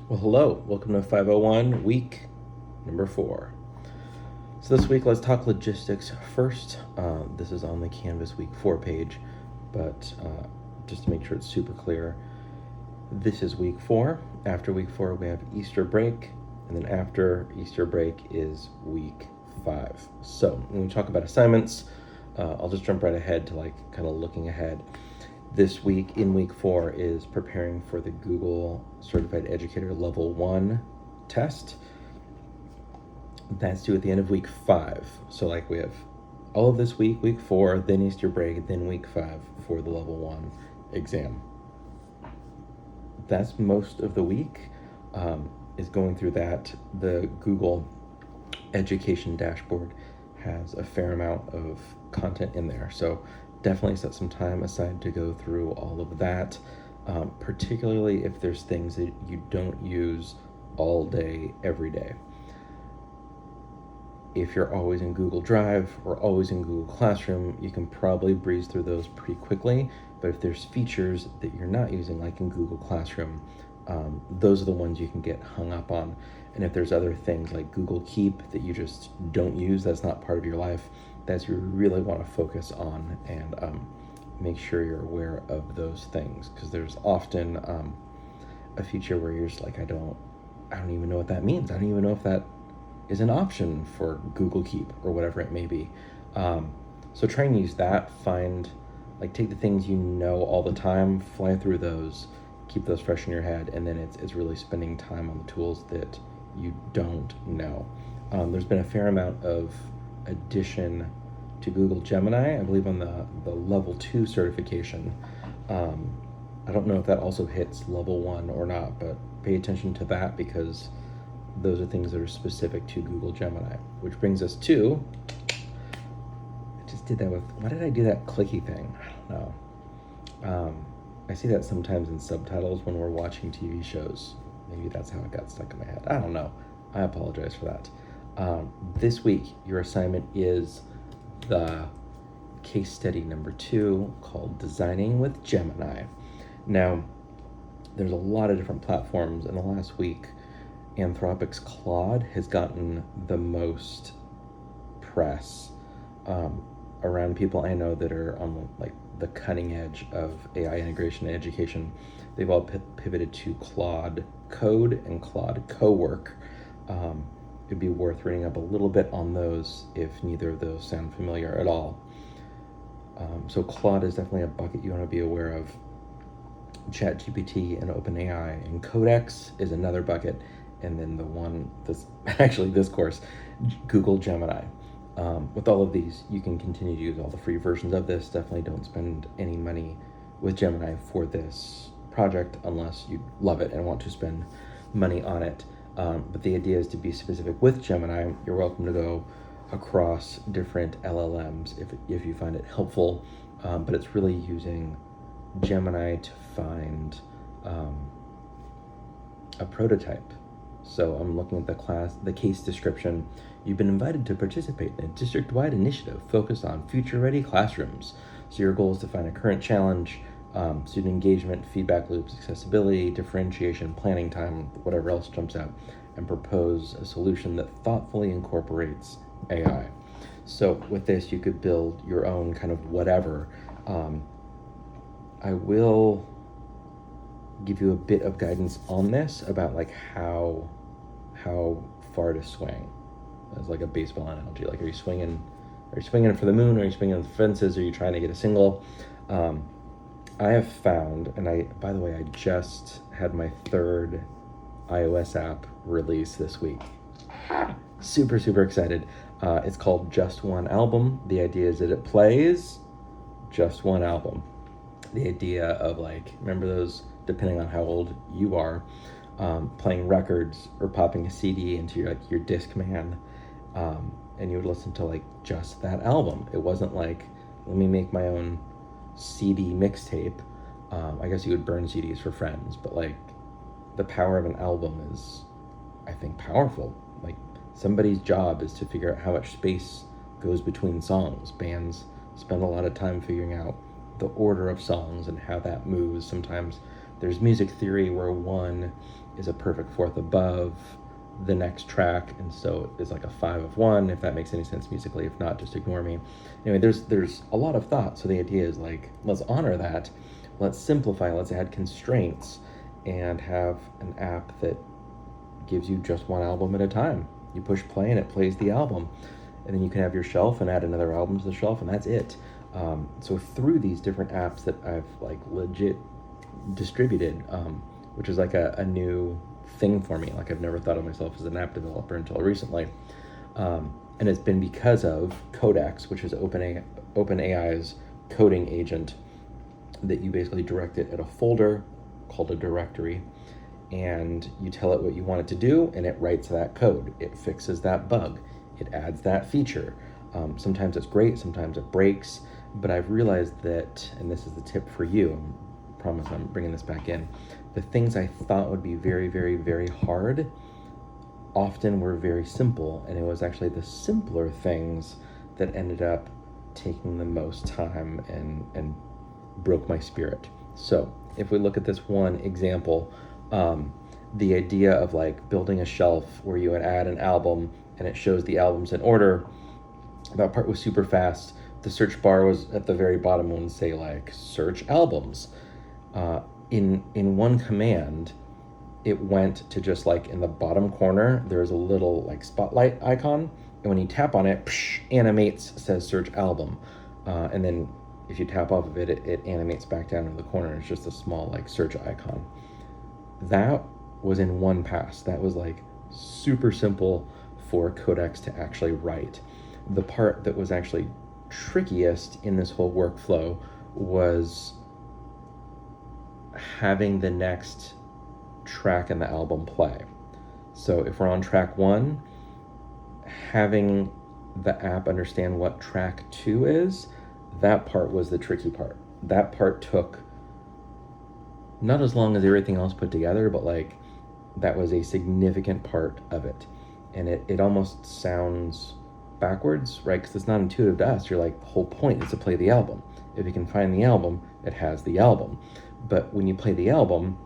Well, hello. Welcome to 501, week number 4. So this week, let's talk logistics first. This is on the Canvas week 4 page, but just to make sure it's super clear, this is week 4. After week 4, we have Easter break, and then after Easter break is week 5. So when we talk about assignments, I'll just jump right ahead to kind of looking ahead. This week in week 4 is preparing for the Google Certified Educator Level 1 test. That's due at the end of week 5. So we have all of this week 4, then Easter break, then week 5 for the Level 1 exam. That's most of the week, is going through that. The Google Education dashboard has a fair amount of content in there. So definitely set some time aside to go through all of that, particularly if there's things that you don't use all day, every day. If you're always in Google Drive or always in Google Classroom, you can probably breeze through those pretty quickly. But if there's features that you're not using, like in Google Classroom, those are the ones you can get hung up on. And if there's other things like Google Keep that you just don't use, that's not part of your life, that's you really want to focus on and make sure you're aware of those things, because there's often a feature where you're just like, I don't even know what that means. I don't even know if that is an option for Google Keep or whatever it may be. So try and use that. Take the things you know all the time, fly through those, keep those fresh in your head, and then it's really spending time on the tools that you don't know. There's been a fair amount of addition to Google Gemini, I believe, on the level 2 certification. I don't know if that also hits level 1 or not, but pay attention to that, because those are things that are specific to Google Gemini. Which brings us to, I just did that with, why did I do that clicky thing? I don't know. I see that sometimes in subtitles when we're watching TV shows. Maybe that's how it got stuck in my head. I don't know. I apologize for that. This week, your assignment is the case study number 2, called Designing with Gemini. Now, there's a lot of different platforms. In the last week, Anthropic's Claude has gotten the most press around people I know that are on the cutting edge of AI integration in education. They've all pivoted to Claude Code and Claude Cowork. It'd be worth reading up a little bit on those if neither of those sound familiar at all. So Claude is definitely a bucket you want to be aware of. ChatGPT and OpenAI, and Codex is another bucket. And then this course, Google Gemini. With all of these, you can continue to use all the free versions of this. Definitely don't spend any money with Gemini for this project unless you love it and want to spend money on it. But the idea is to be specific with Gemini. You're welcome to go across different LLMs if you find it helpful. But it's really using Gemini to find a prototype. So I'm looking at the case description. You've been invited to participate in a district-wide initiative focused on future-ready classrooms. So your goal is to find a current challenge, student engagement, feedback loops, accessibility, differentiation, planning time, whatever else jumps out, and propose a solution that thoughtfully incorporates AI. So with this, you could build your own kind of whatever. I will give you a bit of guidance on this about how far to swing, as a baseball analogy. Are you swinging for the moon? Are you swinging the fences? Are you trying to get a single? I have found, and by the way, I just had my 3rd iOS app release this week. Super, super excited. It's called Just One Album. The idea is that it plays just one album. The idea of remember those, depending on how old you are, playing records or popping a CD into your Discman, and you would listen to just that album. It wasn't let me make my own CD mixtape. I guess you would burn CDs for friends, but the power of an album is, I think, powerful. Somebody's job is to figure out how much space goes between songs. Bands spend a lot of time figuring out the order of songs and how that moves. Sometimes there's music theory where one is a perfect fourth above the next track, and so it's like a 5 of 1, if that makes any sense musically. If not, just ignore me. Anyway, there's a lot of thought. So the idea is like, let's honor that, let's simplify, let's add constraints, and have an app that gives you just one album at a time. You push play and it plays the album, and then you can have your shelf and add another album to the shelf, and that's it. So through these different apps that I've like legit distributed, which is like a new thing for me. Like, I've never thought of myself as an app developer until recently. And it's been because of Codex, which is OpenAI's coding agent, that you basically direct it at a folder called a directory, and you tell it what you want it to do, and it writes that code. It fixes that bug. It adds that feature. Sometimes it's great, sometimes it breaks, but I've realized that, and this is the tip for you, I promise I'm bringing this back in, the things I thought would be very, very, very hard often were very simple, and it was actually the simpler things that ended up taking the most time and broke my spirit. So if we look at this one example, the idea of like building a shelf where you would add an album and it shows the albums in order, that part was super fast. The search bar was at the very bottom and would say like search albums. In one command, it went to just like in the bottom corner, there's a little like spotlight icon, and when you tap on it, animates, says search album, and then if you tap off of it, it animates back down to the corner. It's just a small like search icon. That was in one pass. That was like super simple for Codex to actually write. The part that was actually trickiest in this whole workflow was having the next track in the album play. So if we're on track 1, having the app understand what track 2 is, that part was the tricky part. That part took not as long as everything else put together, but like that was a significant part of it. And it almost sounds backwards, right? Because it's not intuitive to us. You're like, the whole point is to play the album. If you can find the album, it has the album. But when you play the album,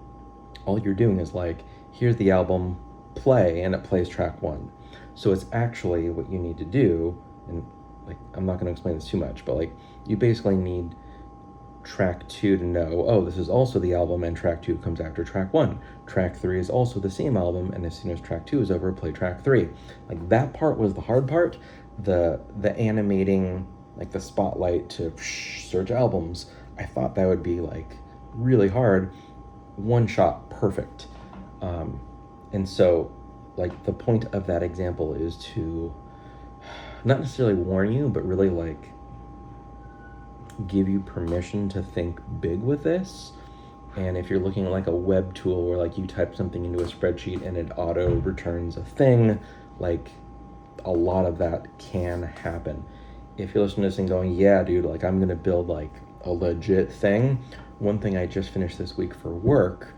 all you're doing is like, here's the album, play, and it plays track 1. So it's actually what you need to do, and like, I'm not going to explain this too much, but like, you basically need track 2 to know, oh, this is also the album, and track 2 comes after track 1. Track 3 is also the same album, and as soon as track 2 is over, play track 3. Like, that part was the hard part. The animating, like the spotlight to search albums, I thought that would be like really hard. One shot, perfect. And so like the point of that example is to not necessarily warn you, but really like give you permission to think big with this. And if you're looking at like a web tool where like you type something into a spreadsheet and it auto returns a thing, like a lot of that can happen. If you're listening to this and going, yeah, dude, like I'm gonna build like a legit thing. One thing I just finished this week for work,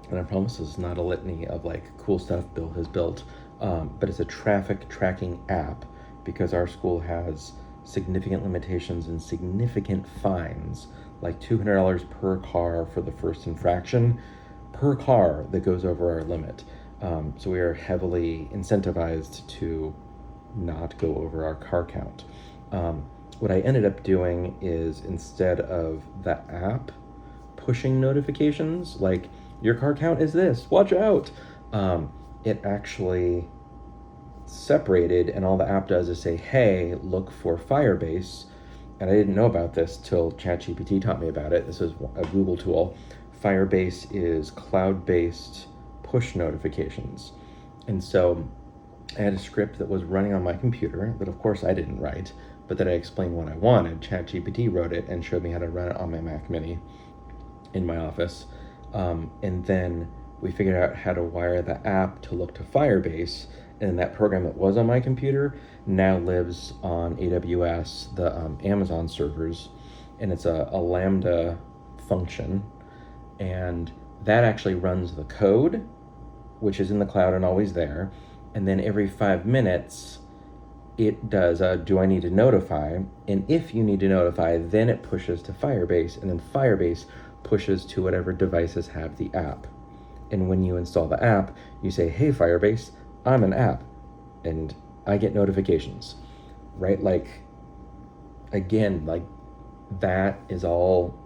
and I promise this is not a litany of like cool stuff Bill has built, but it's a traffic tracking app, because our school has significant limitations and significant fines, like $200 per car for the first infraction per car that goes over our limit. So we are heavily incentivized to not go over our car count. What I ended up doing is, instead of the app pushing notifications like your car count is this, watch out, it actually separated, and all the app does is say, hey, look for Firebase. And I didn't know about this till ChatGPT taught me about it. This is a Google tool. Firebase is cloud-based push notifications. And so I had a script that was running on my computer that of course I didn't write, but that I explained what I wanted. ChatGPT wrote it and showed me how to run it on my Mac Mini in my office. And then we figured out how to wire the app to look to Firebase, and that program that was on my computer now lives on AWS, the Amazon servers, and it's a Lambda function, and that actually runs the code, which is in the cloud and always there, and then every 5 minutes it does do I need to notify, and if you need to notify, then it pushes to Firebase, and then Firebase pushes to whatever devices have the app. And when you install the app, you say, hey, Firebase, I'm an app, and I get notifications, right? Like, again, like, that is all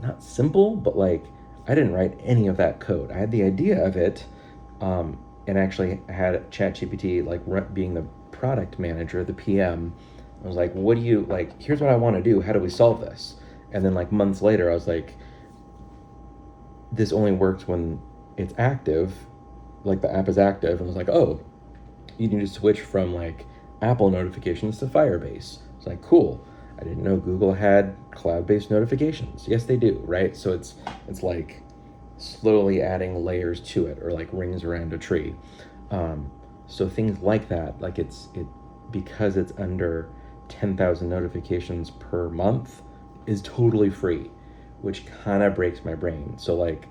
not simple, but like, I didn't write any of that code. I had the idea of it, and actually had ChatGPT, like, being the product manager, the PM. I was like, what do you, like, here's what I want to do. How do we solve this? And then, like, months later, I was like, this only works when it's active, like the app is active. And I was like, oh, you need to switch from like Apple notifications to Firebase. It's like, cool. I didn't know Google had cloud-based notifications. Yes, they do, right? So it's like slowly adding layers to it, or like rings around a tree. So things like that, like it because it's under 10,000 notifications per month, is totally free, which kind of breaks my brain. So like,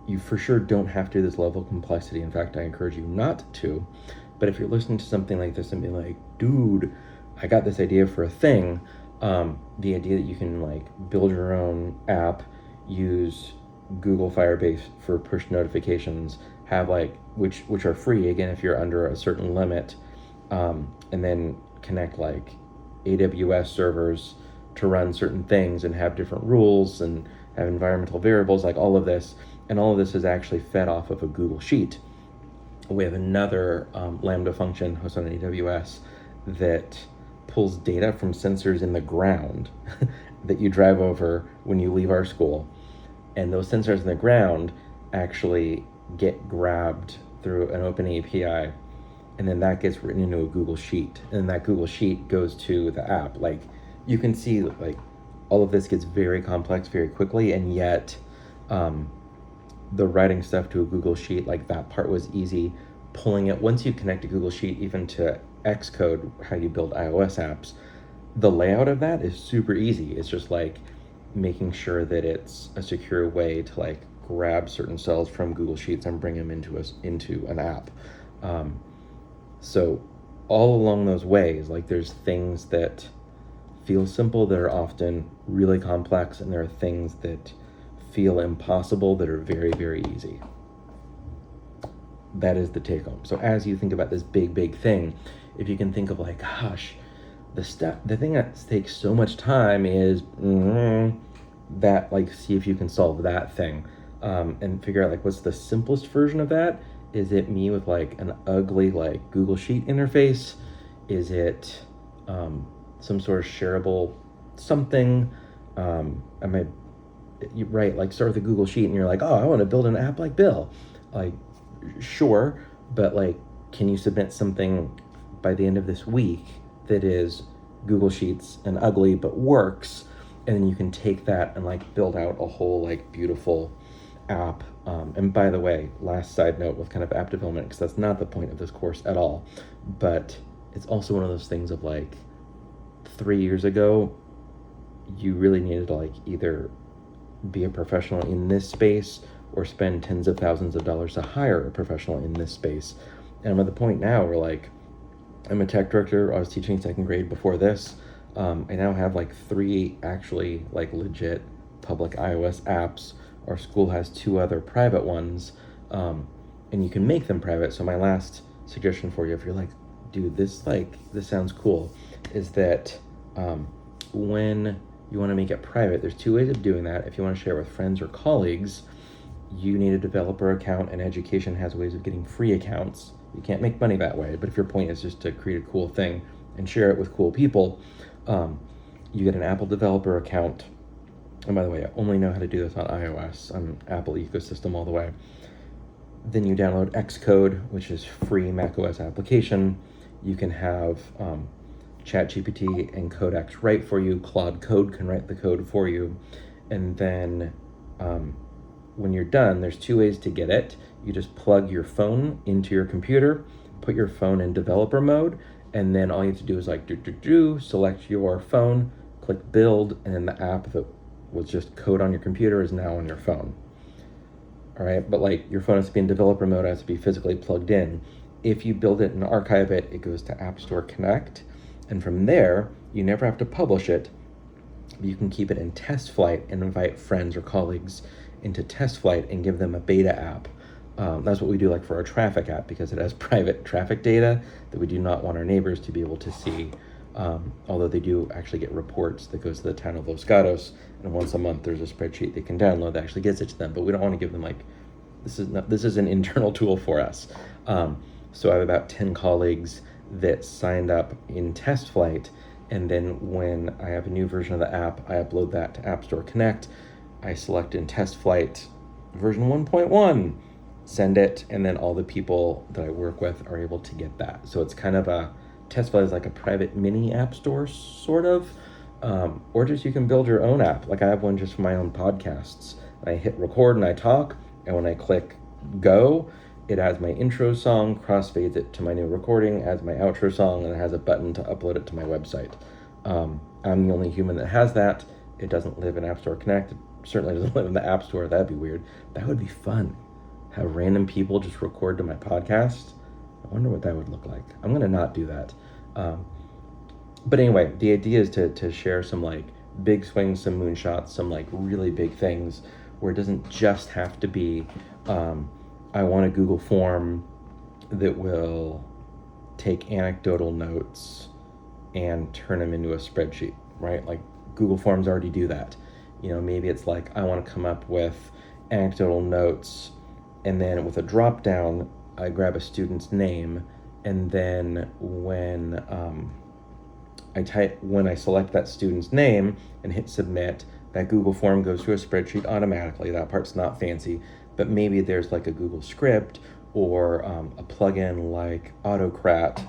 you for sure don't have to do this level of complexity. In fact, I encourage you not to. But if you're listening to something like this and be like, dude, I got this idea for a thing, the idea that you can like build your own app, use Google Firebase for push notifications, have like, which are free, again, if you're under a certain limit, and then connect like AWS servers to run certain things and have different rules and have environmental variables, like all of this. And all of this is actually fed off of a Google Sheet. We have another Lambda function hosted on AWS that pulls data from sensors in the ground that you drive over when you leave our school. And those sensors in the ground actually get grabbed through an open API, and then that gets written into a Google Sheet, and that Google Sheet goes to the app. Like, you can see, like, all of this gets very complex very quickly, and yet the writing stuff to a Google Sheet, like, that part was easy. Pulling it, once you connect a Google Sheet even to Xcode, how you build iOS apps, the layout of that is super easy. It's just like making sure that it's a secure way to like grab certain cells from Google Sheets and bring them into an app. So all along those ways, like, there's things that feel simple that are often really complex, and there are things that feel impossible that are very, very easy. That is the take home. So as you think about this big thing, if you can think of like, gosh, the thing that takes so much time is that, like, see if you can solve that thing, and figure out like, what's the simplest version of that? Is it me with like an ugly like Google Sheet interface? Is it some sort of shareable something? You right, like, start with a Google Sheet and you're like, oh, I want to build an app like Bill. Like, sure, but like, can you submit something by the end of this week that is Google Sheets and ugly but works? And then you can take that and like build out a whole like beautiful app. And by the way, last side note with kind of app development, because that's not the point of this course at all, but it's also one of those things of like, 3 years ago, you really needed to like either be a professional in this space or spend tens of thousands of dollars to hire a professional in this space. And I'm at the point now where like, I'm a tech director. I was teaching second grade before this. I now have like 3 actually like legit public iOS apps. Our school has 2 other private ones, and you can make them private. So my last suggestion for you, if you're like, dude, this sounds cool, is that when you want to make it private, there's 2 ways of doing that. If you want to share with friends or colleagues, you need a developer account, and education has ways of getting free accounts. You can't make money that way, but if your point is just to create a cool thing and share it with cool people, you get an Apple developer account. And by the way, I only know how to do this on iOS. I'm Apple ecosystem all the way. Then you download Xcode, which is free macOS application. You can have ChatGPT and Codex write for you. Claude Code can write the code for you. And then when you're done, there's 2 ways to get it. You just plug your phone into your computer, put your phone in developer mode, and then all you have to do is like select your phone, click build, and then the app that was just code on your computer is now on your phone. All right, but like, your phone has to be in developer mode, it has to be physically plugged in. If you build it and archive it, it goes to App Store Connect, and from there, you never have to publish it, You can keep it in test flight and invite friends or colleagues into test flight and give them a beta app. That's what we do like for our traffic app, because it has private traffic data that we do not want our neighbors to be able to see. Although they do actually get reports that goes to the town of Los Gatos, and once a month there's a spreadsheet they can download that actually gets it to them. But we don't want to give them like, this is an internal tool for us. So I have about 10 colleagues that signed up in test flight, and then when I have a new version of the app, I upload that to App Store Connect. I select in test flight version 1.1, send it, and then all the people that I work with are able to get that. So it's kind of a, test flight is like a private mini app store, sort of, or just you can build your own app. Like I have one just for my own podcasts. I hit record and I talk, and when I click go, it adds my intro song, crossfades it to my new recording, adds my outro song, and it has a button to upload it to my website. I'm the only human that has that. It doesn't live in App Store Connect. It certainly doesn't live in the App Store. That'd be weird. That would be fun. Have random people just record to my podcast. I wonder what that would look like. I'm going to not do that. But anyway, the idea is to share some like big swings, some moonshots, some like really big things where it doesn't just have to be, I want a Google form that will take anecdotal notes and turn them into a spreadsheet, right? Like Google Forms already do that. You know, maybe it's like, I want to come up with anecdotal notes, and then with a drop down, I grab a student's name, and then when I select that student's name and hit submit, that Google form goes to a spreadsheet automatically. That part's not fancy, but maybe there's like a Google script or a plugin like Autocrat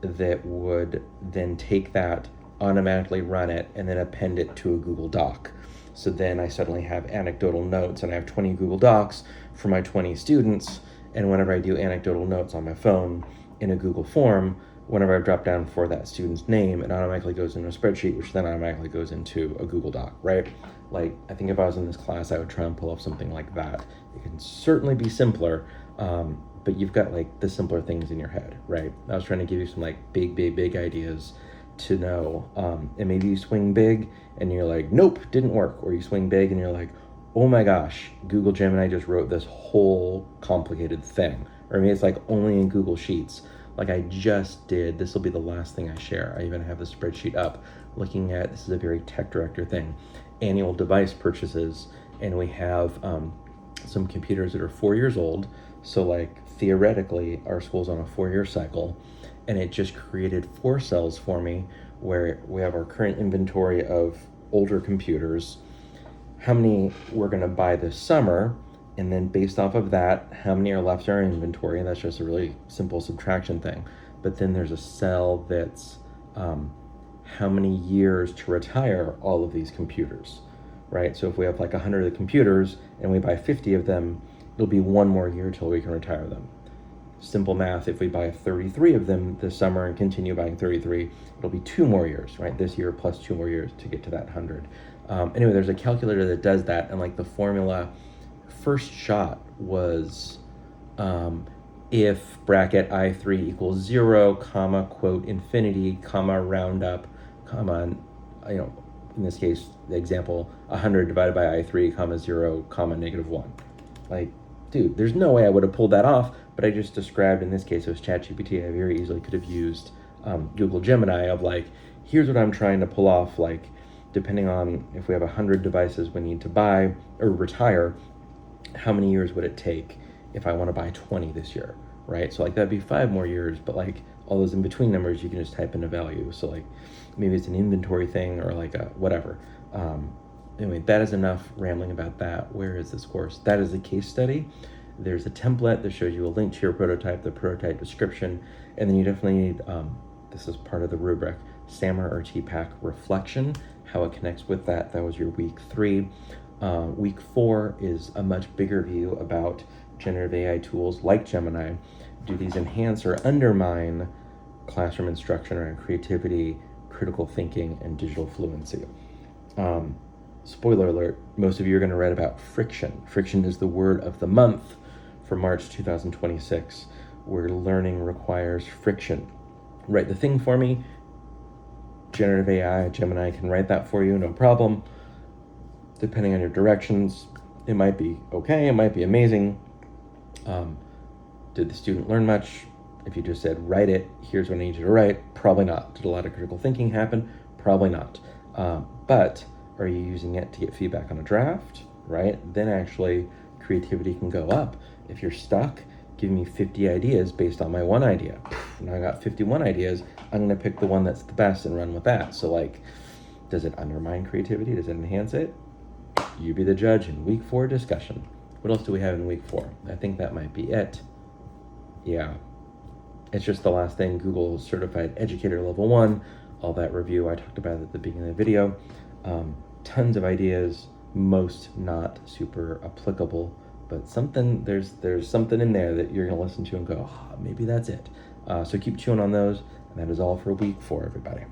that would then take that, automatically run it, and then append it to a Google Doc. So then I suddenly have anecdotal notes, and I have 20 Google Docs for my 20 students. And whenever I do anecdotal notes on my phone in a Google form, whenever I drop down for that student's name, it automatically goes into a spreadsheet, which then automatically goes into a Google Doc, right? Like, I think if I was in this class, I would try and pull off something like that. It can certainly be simpler, but you've got like the simpler things in your head, right? I was trying to give you some like big ideas to know, and maybe you swing big and you're like, nope, didn't work. Or you swing big and you're like, oh my gosh, Google Gemini just wrote this whole complicated thing. Or maybe it's like only in Google Sheets. Like I just did, this will be the last thing I share. I even have the spreadsheet up looking at, this is a very tech director thing, annual device purchases. And we have some computers that are 4 years old. So like theoretically, our school's on a 4-year cycle. And it just created 4 cells for me where we have our current inventory of older computers, how many we're going to buy this summer, and then based off of that, how many are left in our inventory. And that's just a really simple subtraction thing. But then there's a cell that's how many years to retire all of these computers, right? So if we have like 100 of the computers and we buy 50 of them, it'll be 1 more year till we can retire them. Simple math, if we buy 33 of them this summer and continue buying 33, it'll be 2 more years, right? This year plus 2 more years to get to that 100. Anyway, there's a calculator that does that, and like the formula first shot was if bracket I3 equals 0, comma, quote, infinity, comma, round up, comma, you know, in this case, the example, 100 divided by I3, comma, 0, comma, -1. Like, dude, there's no way I would have pulled that off, but I just described, in this case, it was ChatGPT. I very easily could have used Google Gemini of like, here's what I'm trying to pull off, like, depending on if we have 100 devices we need to buy or retire, how many years would it take if I want to buy 20 this year, right? So like that'd be 5 more years, but like all those in between numbers, you can just type in a value. So like maybe it's an inventory thing or like a whatever. Anyway, that is enough rambling about that. Where is this course? That is a case study. There's a template that shows you a link to your prototype, the prototype description, and then you definitely need, this is part of the rubric, SAMR or TPACK reflection, how it connects with that. That was your week 3. Week 4 is a much bigger view about generative AI tools like Gemini. Do these enhance or undermine classroom instruction around creativity, critical thinking, and digital fluency? Spoiler alert, most of you are going to read about friction. Friction is the word of the month for March 2026, where learning requires friction. Write the thing for me, generative AI, Gemini can write that for you, no problem. Depending on your directions, it might be okay, it might be amazing. Did the student learn much? If you just said, write it, here's what I need you to write, probably not. Did a lot of critical thinking happen? Probably not. But are you using it to get feedback on a draft, right? Then actually creativity can go up. If you're stuck, give me 50 ideas based on my one idea. Now I got 51 ideas, I'm gonna pick the one that's the best and run with that. So like, does it undermine creativity? Does it enhance it? You be the judge in week 4 discussion. What else do we have in week 4? I think that might be it. Yeah, it's just the last thing. Google Certified Educator Level 1, all that review I talked about at the beginning of the video. Tons of ideas, most not super applicable, but something, there's something in there that you're gonna listen to and go, maybe that's it. So keep chewing on those, and that is all for week 4, everybody.